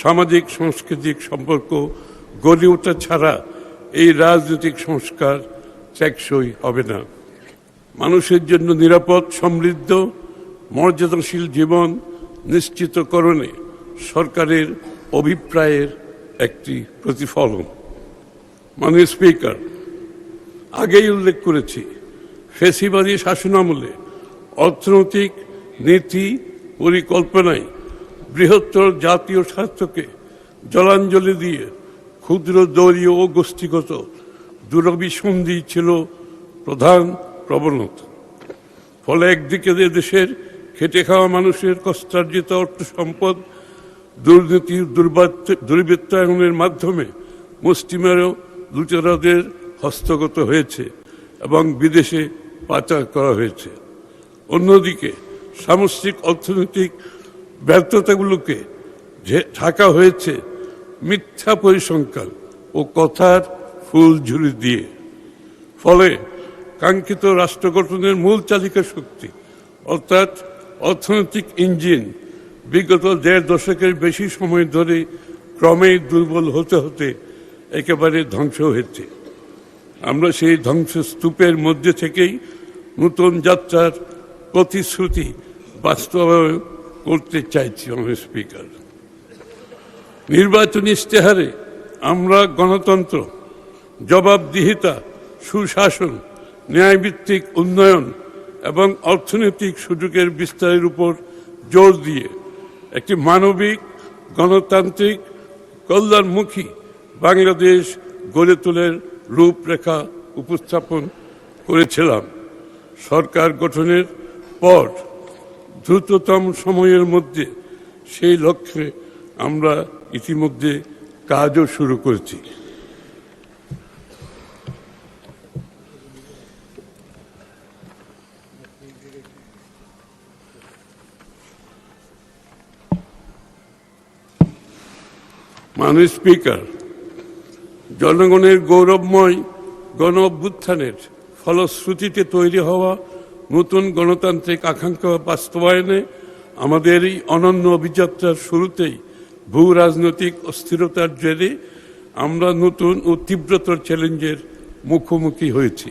সামাজিক সাংস্কৃতিক সম্পর্ক গড়ে ওঠা ছাড়া এই রাজনৈতিক সংস্কার টেকসই হবে না। মানুষের জন্য নিরাপদ, সমৃদ্ধ, মর্যাদাশীল জীবন নিশ্চিতকরণে সরকারের অভিপ্রায়ের একটি প্রতিফলন। মাননীয় স্পিকার, আগেই উল্লেখ করেছি, ফ্যাসিবাদী শাসনামলে অর্থনৈতিক নীতি পরিকল্পনায় বৃহত্তর জাতীয় স্বার্থকে জলাঞ্জলি দিয়ে ক্ষুদ্র দলীয় ও গোষ্ঠীগত দুরভিসন্ধি ছিল প্রধান প্রবণতা। ফলে একদিকে দেশের খেটে খাওয়া মানুষের কষ্টার্জিত অর্থ সম্পদ দুর্নীতি দুর্বৃত্তায়নের মাধ্যমে মুষ্টিমেয় লুটেরাদের হস্তগত হয়েছে এবং বিদেশে পাচার করা হয়েছে। অন্যদিকে সামষ্টিক অর্থনৈতিক ব্যর্থতাগুলোকে ঢাকা হয়েছে মিথ্যা পরিসংখ্যান ও কথার ফুলঝুরি দিয়ে। ফলে কাঙ্ক্ষিত রাষ্ট্র গঠনের মূল চালিকা শক্তি অর্থাৎ অর্থনৈতিক ইঞ্জিন বিগত ১.৫ দশকের বেশি সময় ধরে ক্রমেই দুর্বল হতে হতে একেবারে ধ্বংস হয়েছে। আমরা সেই ধ্বংসস্তূপের মধ্যে থেকেই নতুন যাত্রার প্রতিশ্রুতি বাস্তবায়ন করতে চাইছি। মাননীয় স্পিকার, নির্বাচনী ইশতেহারে আমরা গণতন্ত্র, জবাবদিহিতা, সুশাসন, ন্যায়ভিত্তিক উন্নয়ন এবং অর্থনৈতিক সুযোগের বিস্তারের উপর জোর দিয়ে একটি মানবিক, গণতান্ত্রিক, কল্যাণমুখী বাংলাদেশ গড়ে তোলার রূপরেখা উপস্থাপন করেছিলাম। সরকার গঠনের পর দ্রুততম সময়ের মধ্যে সেই লক্ষ্যে আমরা ইতিমধ্যে কাজও শুরু করেছি। মাননীয় স্পিকার, জনগণের গৌরবময় গণ অভ্যুত্থানের ফলশ্রুতিতে তৈরি হওয়া নতুন গণতান্ত্রিক আকাঙ্ক্ষা বাস্তবায়নে আমাদের এই অনন্য অভিযাত্রার শুরুতেই ভূ রাজনৈতিক অস্থিরতার জেরে আমরা নতুন ও তীব্রতর চ্যালেঞ্জের মুখোমুখি হয়েছি।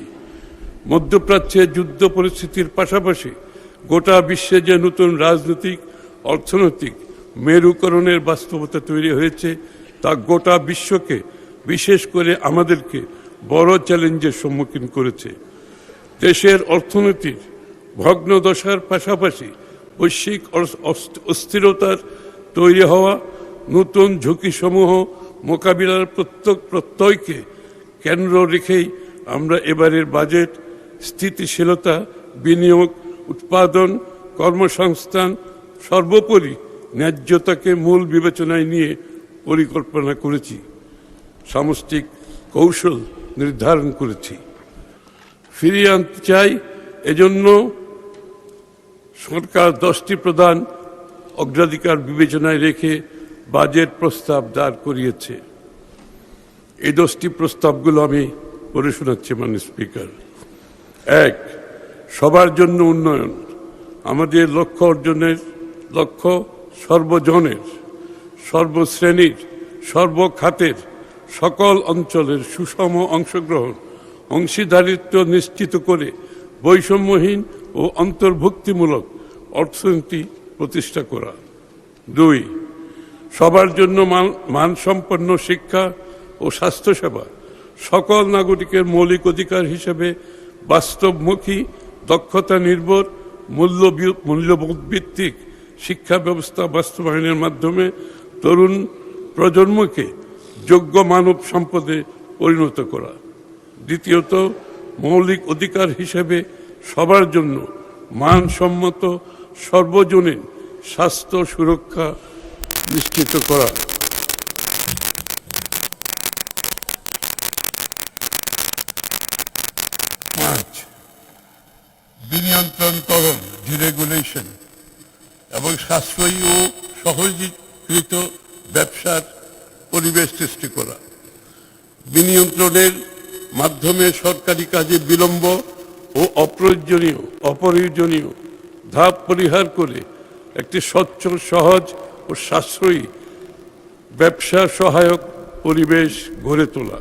মধ্যপ্রাচ্যে যুদ্ধ পরিস্থিতির পাশাপাশি গোটা বিশ্বে যে নতুন রাজনৈতিক, অর্থনৈতিক মেরুকরণের বাস্তবতা তৈরি হয়েছে তা গোটা বিশ্বকে, বিশেষ করে আমাদেরকে বড় চ্যালেঞ্জের সম্মুখীন করেছে। দেশের অর্থনীতির ভগ্নদশার পাশাপাশি বৈশ্বিক অস্থিরতার তৈরি হওয়া নতুন ঝুঁকিসমূহ মোকাবিলার প্রত্যয়কে কেন্দ্র রেখেই আমরা এবারের বাজেট স্থিতিশীলতা, বিনিয়োগ, উৎপাদন, কর্মসংস্থান, সর্বোপরি ন্যায্যতাকে মূল বিবেচনায় নিয়ে পরিকল্পনা করেছি, সামষ্টিক কৌশল নির্ধারণ করেছি। ফিরিয়ে আনতে চাই, এজন্য সরকার 10টি প্রধান অগ্রাধিকার বিবেচনায় রেখে বাজেট প্রস্তাব দাঁড় করিয়েছে। এই 10টি প্রস্তাবগুলো আমি পড়ে শোনাচ্ছি। মাননীয় স্পিকার, 1. সবার জন্য উন্নয়ন। আমাদের লক্ষ্য অর্জনের লক্ষ্য সর্বজনের, সর্বশ্রেণীর, সর্বখাতের, সকল অঞ্চলের সুষম অংশগ্রহণ, অংশীদারিত্ব নিশ্চিত করে বৈষম্যহীন ও অন্তর্ভুক্তিমূলক অর্থনীতি প্রতিষ্ঠা করা। 2. সবার জন্য মানসম্পন্ন শিক্ষা ও স্বাস্থ্যসেবা সকল নাগরিকের মৌলিক অধিকার হিসেবে বাস্তবমুখী, দক্ষতা নির্ভর, মূল্যবোধভিত্তিক শিক্ষা ব্যবস্থা বাস্তবায়নের মাধ্যমে তরুণ প্রজন্মকে যোগ্য মানব সম্পদে পরিণত করা। দ্বিতীয়ত, মৌলিক অধিকার হিসেবে সবার জন্য মানসম্মত সর্বজনীন স্বাস্থ্য সুরক্ষা নিশ্চিত করা। 5. বিনিয়ন্ত্রণকরণ, ডিরেগুলেশন এবং সাশ্রয়ী ও সহজীকৃত ব্যবসার পরিবেশ সৃষ্টি করা। বিনিয়ন্ত্রণের মাধ্যমে সরকারি কাজে বিলম্ব ও অপ্রয়োজনীয় ধাপ পরিহার করে একটি স্বচ্ছ, সহজ ও সাশ্রয়ী ব্যবসা সহায়ক পরিবেশ গড়ে তোলা।